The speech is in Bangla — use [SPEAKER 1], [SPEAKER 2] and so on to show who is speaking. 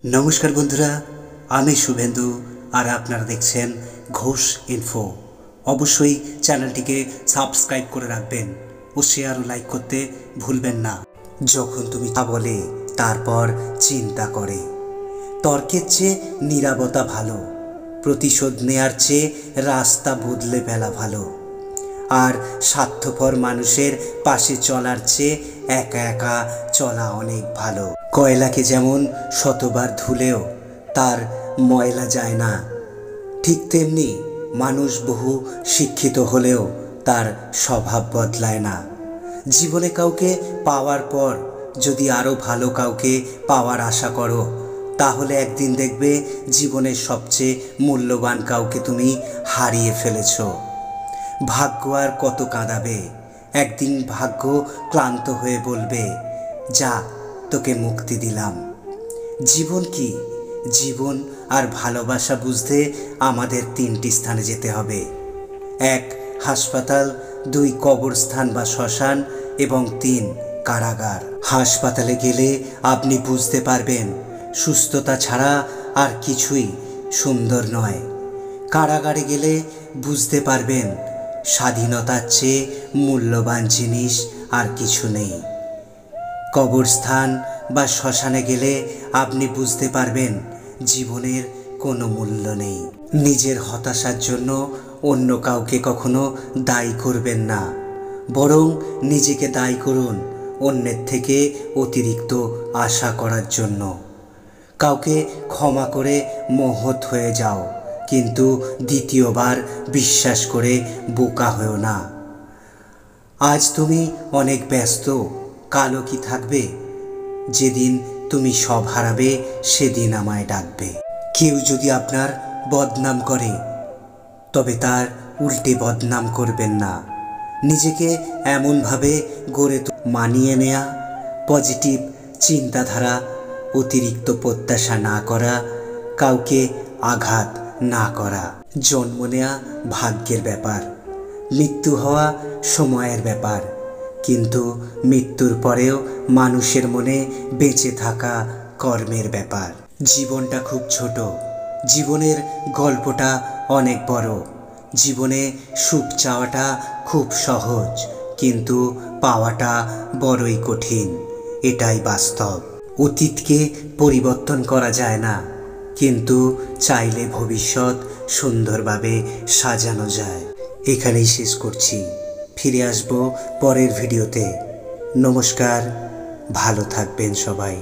[SPEAKER 1] नमस्कार बंधुरा आमी शुभेंदु और आपनारा देखছেন घोष इन्फो। अवश्यई चैनलটিকে सबस्क्राइब করে রাখবেন ও শেয়ার ও লাইক করতে ভুলবেন না। যখন তুমি তা বলে তারপর চিন্তা করে, তর্কের চেয়ে নীরবতা ভালো, প্রতিশোধ নেয়ার চেয়ে রাস্তা বদলে ফেলা ভালো, আর স্বার্থপর মানুষের পাশে চলার চেয়ে একা একা চলা অনেক ভালো। কয়লাকে যেমন শতবার ধুলেও তার ময়লা যায় না, ঠিক তেমনি মানুষ বহু শিক্ষিত হলেও তার স্বভাব বদলায় না। জীবনে কাউকে পাওয়ার পর যদি আরও ভালো কাউকে পাওয়ার আশা করো, তাহলে একদিন দেখবে জীবনের সবচেয়ে মূল্যবান কাউকে তুমি হারিয়ে ফেলেছো। ভাগ্য আর কত কাঁদাবে, একদিন ভাগ্য ক্লান্ত হয়ে বলবে, যা তোকে মুক্তি দিলাম। জীবন কি? জীবন আর ভালোবাসা বুঝতে আমাদের তিনটি স্থানে যেতে হবে। 1 হাসপাতাল, 2 কবরস্থান বা শ্মশান এবং 3 কারাগার। হাসপাতালে গেলে আপনি বুঝতে পারবেন সুস্থতা ছাড়া আর কিছুই সুন্দর নয়। কারাগারে গেলে বুঝতে পারবেন স্বাধীনতার চেয়ে মূল্যবান জিনিস আর কিছু নেই। কবরস্থান বা শ্মশানে গেলে আপনি বুঝতে পারবেন জীবনের কোনো মূল্য নেই। নিজের হতাশার জন্য অন্য কাউকে কখনো দায়ী করবেন না, বরং নিজেকে দায়ী করুন অন্যের থেকে অতিরিক্ত আশা করার জন্য। কাউকে ক্ষমা করে মহৎ হয়ে যাও, কিন্তু দ্বিতীয়বার বিশ্বাস করে বোকা হয়েও না। আজ তুমি অনেক ব্যস্ত, কালও কি থাকবে? যেদিন তুমি সব হারাবে সেদিন আমায় ডাকবে। কেউ যদি আপনার বদনাম করে, তবে তার উল্টে বদনাম করবেন না। নিজেকে এমনভাবে গড়ে মানিয়ে নেয়া, পজিটিভ চিন্তাধারা, অতিরিক্ত প্রত্যাশা না করা, কাউকে আঘাত না করা। জন্ম নেয়া ভাগ্যের ব্যাপার, মৃত্যু হওয়া সময়ের ব্যাপার, কিন্তু মৃত্যুর পরেও মানুষের মনে বেঁচে থাকা কর্মের ব্যাপার। জীবনটা খুব ছোট, জীবনের গল্পটা অনেক বড়। জীবনে সুখ চাওয়াটা খুব সহজ, কিন্তু পাওয়াটা বড়ই কঠিন, এটাই বাস্তব। অতীতকে পরিবর্তন করা যায় না, কিন্তু চাইলে ভবিষ্যৎ সুন্দরভাবে সাজানো যায়। এখানেই শেষ করছি, ফিরে আসবো পরের ভিডিওতে। নমস্কার, ভালো থাকবেন সবাই।